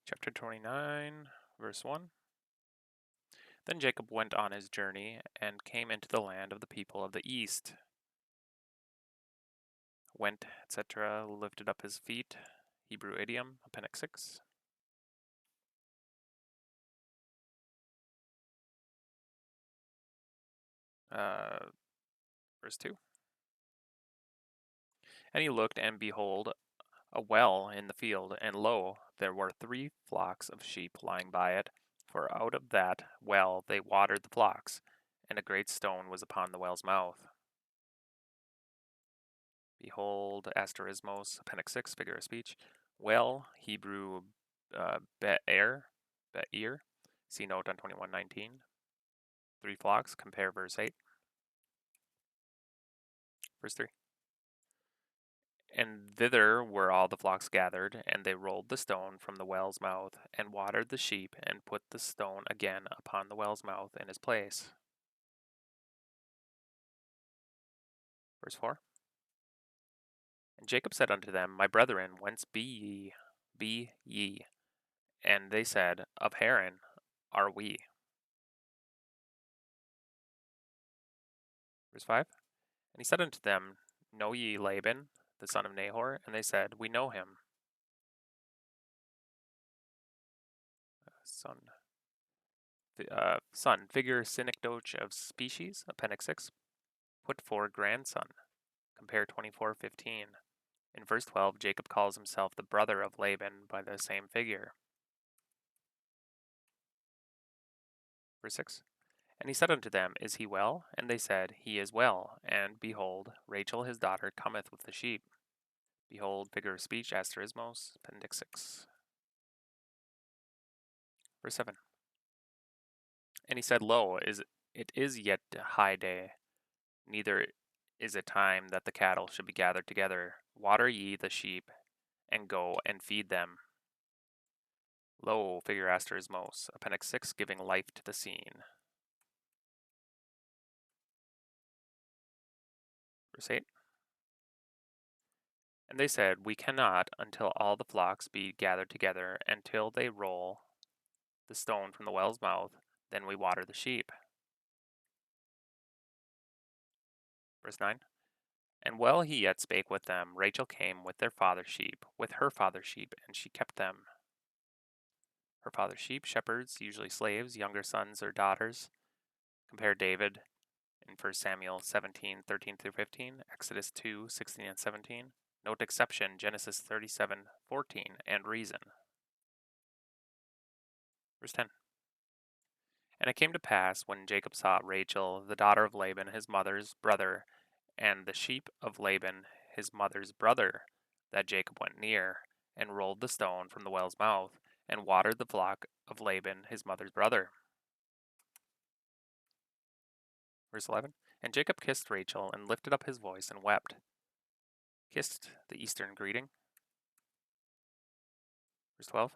Chapter 29, verse 1. Then Jacob went on his journey and came into the land of the people of the east. Went, etc., lifted up his feet. Hebrew idiom, Appendix 6. Verse 2. And he looked, and behold, a well in the field, and lo, there were 3 flocks of sheep lying by it, for out of that well they watered the flocks, and a great stone was upon the well's mouth. Behold, asterismos, Appendix 6, figure of speech. Well, Hebrew be'er, see note on 21:19. 3 flocks, compare verse 8. Verse 3. And thither were all the flocks gathered, and they rolled the stone from the well's mouth, and watered the sheep, and put the stone again upon the well's mouth in his place. Verse 4. And Jacob said unto them, My brethren, whence be ye? Be ye? And they said, Of Haran are we. Verse 5. And he said unto them, Know ye Laban, the son of Nahor? And they said, We know him. Son, figure synecdoche of species, Appendix 6. Put for grandson, compare 24:15. In verse 12, Jacob calls himself the brother of Laban by the same figure. Verse 6. And he said unto them, Is he well? And they said, He is well. And behold, Rachel his daughter cometh with the sheep. Behold, figure of speech, asterismos, Appendix 6. Verse 7. And he said, Lo, it is yet high day, neither is it time that the cattle should be gathered together. Water ye the sheep, and go and feed them. Lo, figure asterismos, Appendix 6, giving life to the scene. Verse 8. And they said, We cannot until all the flocks be gathered together, until they roll the stone from the well's mouth, then we water the sheep. Verse 9. And while he yet spake with them, Rachel came with her father's sheep, and she kept them. Her father's sheep, shepherds, usually slaves, younger sons or daughters. Compare David in 1 Samuel 17:13-15, Exodus 2:16 and 17. Note exception, Genesis 37:14, and reason. Verse 10. And it came to pass, when Jacob saw Rachel, the daughter of Laban, his mother's brother, and the sheep of Laban, his mother's brother, that Jacob went near, and rolled the stone from the well's mouth, and watered the flock of Laban, his mother's brother. Verse 11. And Jacob kissed Rachel, and lifted up his voice, and wept. Kissed, the Eastern greeting. Verse 12.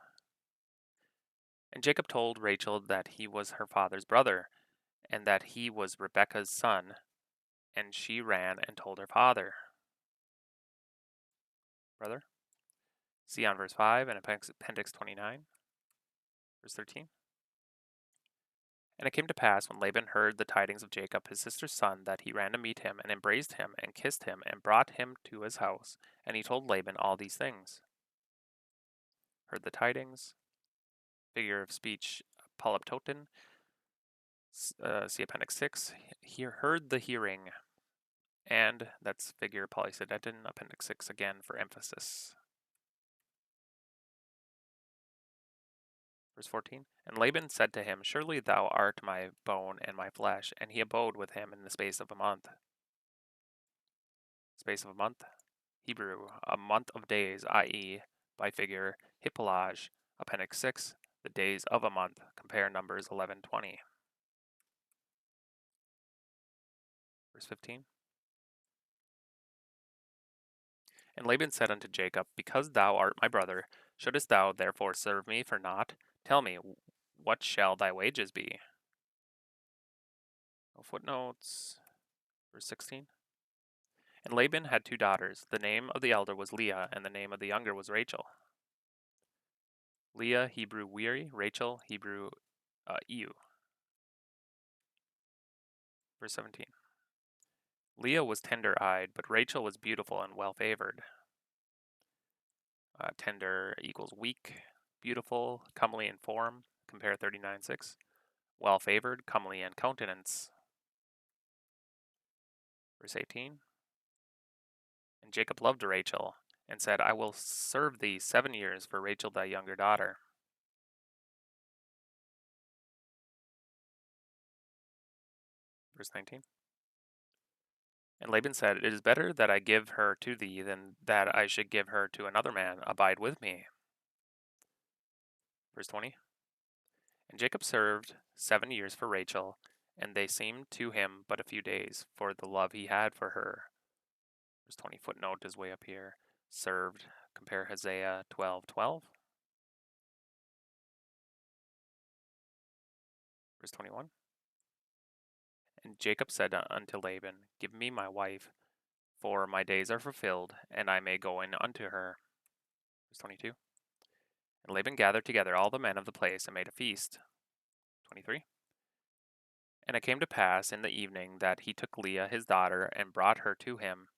And Jacob told Rachel that he was her father's brother, and that he was Rebekah's son, and she ran and told her father. Brother. See on verse 5 and Appendix 29. Verse 13. And it came to pass, when Laban heard the tidings of Jacob his sister's son, that he ran to meet him, and embraced him, and kissed him, and brought him to his house. And he told Laban all these things. Heard the tidings. Figure of speech, polyptoton. See Appendix 6. He heard the hearing. And that's figure polysedeton, Appendix 6 again for emphasis. Verse 14. And Laban said to him, Surely thou art my bone and my flesh. And he abode with him in the space of a month. Space of a month. Hebrew, a month of days, i.e., by figure, hippolage, Appendix 6, the days of a month. Compare Numbers 11:20. Verse 15. And Laban said unto Jacob, Because thou art my brother, shouldest thou therefore serve me for naught? Tell me, what shall thy wages be? No footnotes. Verse 16. And Laban had 2 daughters. The name of the elder was Leah, and the name of the younger was Rachel. Leah, Hebrew weary. Rachel, Hebrew ewe. Verse 17. Leah was tender-eyed, but Rachel was beautiful and well-favored. Tender equals weak. Beautiful, comely in form. Compare 39:6. Well-favored, comely in countenance. Verse 18. And Jacob loved Rachel, and said, I will serve thee 7 years for Rachel thy younger daughter. Verse 19. And Laban said, It is better that I give her to thee than that I should give her to another man. Abide with me. Verse 20. And Jacob served 7 years for Rachel, and they seemed to him but a few days, for the love he had for her. Verse 20, footnote is way up here. Served, compare Hosea 12:12. Verse 21. And Jacob said unto Laban, Give me my wife, for my days are fulfilled, and I may go in unto her. Verse 22. And Laban gathered together all the men of the place and made a feast. 23. And it came to pass in the evening that he took Leah his daughter and brought her to him,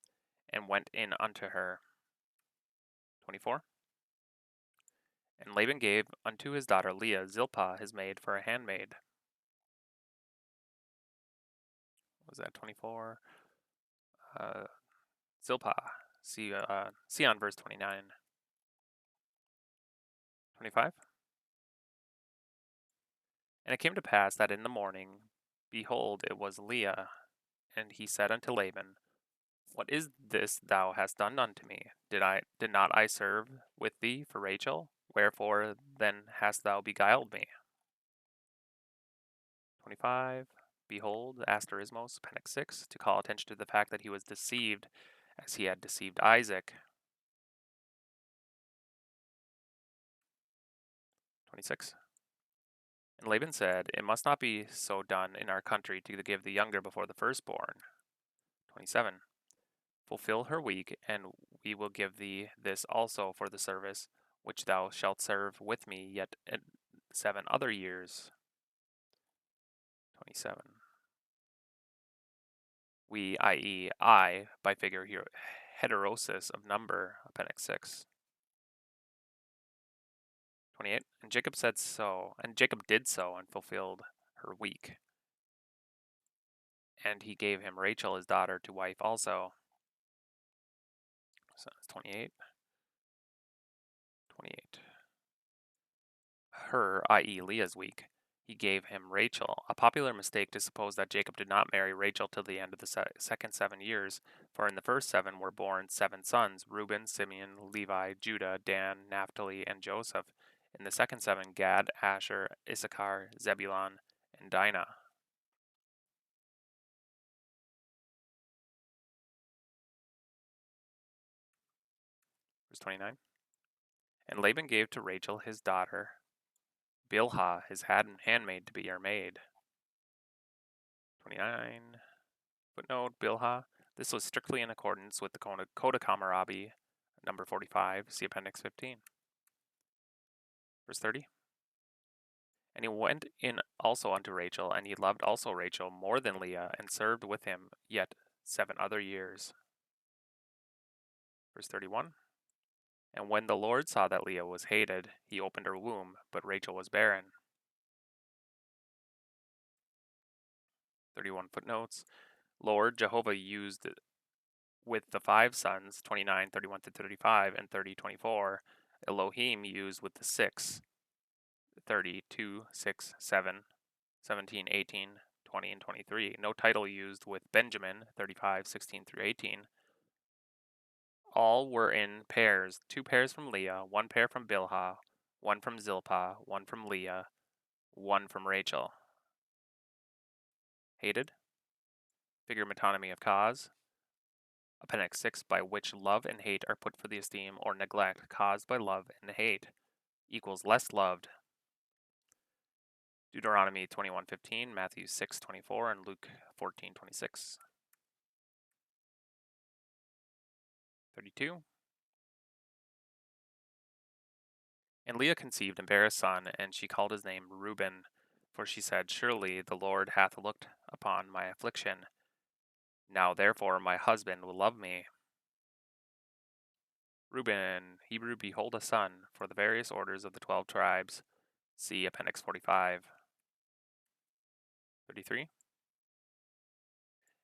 and went in unto her. 24. And Laban gave unto his daughter Leah Zilpah his maid for a handmaid. Was that 24? Zilpah. See on verse 29. 25. And it came to pass that in the morning, behold, it was Leah. And he said unto Laban, What is this thou hast done unto me? Did not I serve with thee for Rachel? Wherefore then hast thou beguiled me? 25. Behold, asterismos, appendix 6, to call attention to the fact that he was deceived as he had deceived Isaac. 26. And Laban said, It must not be so done in our country to give the younger before the firstborn. 27. Fulfill her week, and we will give thee this also for the service which thou shalt serve with me yet 7 other years. 27. We, i.e., I, by figure here, heterosis of number, appendix 6. 28. And Jacob said so, and Jacob did so, and fulfilled her week. And he gave him Rachel his daughter to wife also. So that's 28. 28. Her, i.e., Leah's week, he gave him Rachel. A popular mistake to suppose that Jacob did not marry Rachel till the end of the second 7 years, for in the first 7 were born 7 sons: Reuben, Simeon, Levi, Judah, Dan, Naphtali, and Joseph. In the second 7, Gad, Asher, Issachar, Zebulun, and Dinah. Verse 29. And Laban gave to Rachel his daughter Bilhah his handmaid to be her maid. 29. Footnote, Bilhah. This was strictly in accordance with the Code of Hammurabi, number 45. See appendix 15. Verse 30. And he went in also unto Rachel, and he loved also Rachel more than Leah, and served with him yet 7 other years. Verse 31. And when the Lord saw that Leah was hated, he opened her womb, but Rachel was barren. 31 footnotes. Lord Jehovah used with the 5 sons, 29, 31 to 35, and 30, 24. Elohim used with the 6, 32, 6, 7, 17, 18, 20, and 23. No title used with Benjamin, 35, 16 through 18. All were in pairs, 2 pairs from Leah, 1 pair from Bilhah, 1 from Zilpah, 1 from Leah, 1 from Rachel. Hated. Figure metonymy of cause. Appendix 6, by which love and hate are put for the esteem or neglect caused by love and hate, equals less loved. Deuteronomy 21:15, Matthew 6:24, and Luke 14:26. 32. And Leah conceived and bare a son, and she called his name Reuben, for she said, Surely the Lord hath looked upon my affliction. Now therefore my husband will love me. Reuben, Hebrew, behold a son, for the various orders of the 12 tribes. See Appendix 45. 33.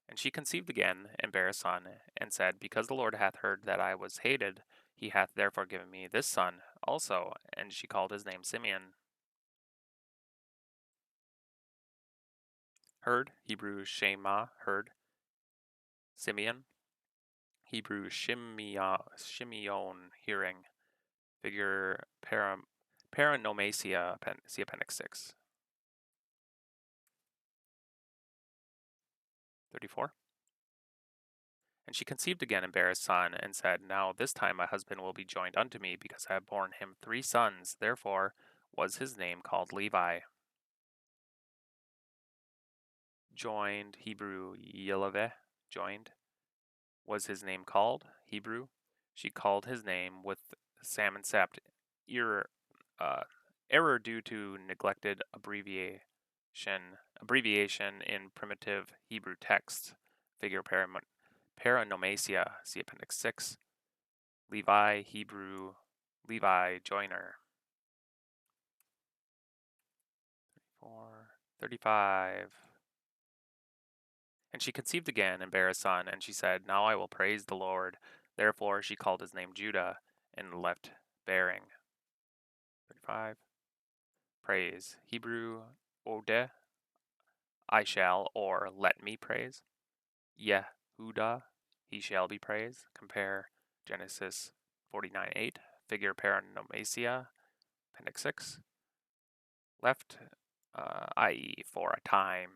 And she conceived again, and bare a son, and said, Because the Lord hath heard that I was hated, he hath therefore given me this son also. And she called his name Simeon. Heard, Hebrew, Shema, heard. Simeon, Hebrew, Shimeon, hearing. Figure, paranomasia, see Appendix 6. 34. And she conceived again and bare a son, and said, Now this time my husband will be joined unto me, because I have borne him 3 sons. Therefore was his name called Levi. Joined, Hebrew, Yeleveh, joined. Was his name called, Hebrew. She called his name with salmon sept, error due to neglected abbreviation in primitive Hebrew text. Figure paranomasia, see Appendix 6. Levi, Hebrew, Levi, joiner. 35. And she conceived again and bare a son, and she said, Now I will praise the Lord. Therefore she called his name Judah, and left bearing. 35. Praise. Hebrew, Odeh, I shall, or let me praise. Yehuda, he shall be praised. Compare Genesis 49:8. Figure paranomasia, Appendix 6. Left, i.e. for a time.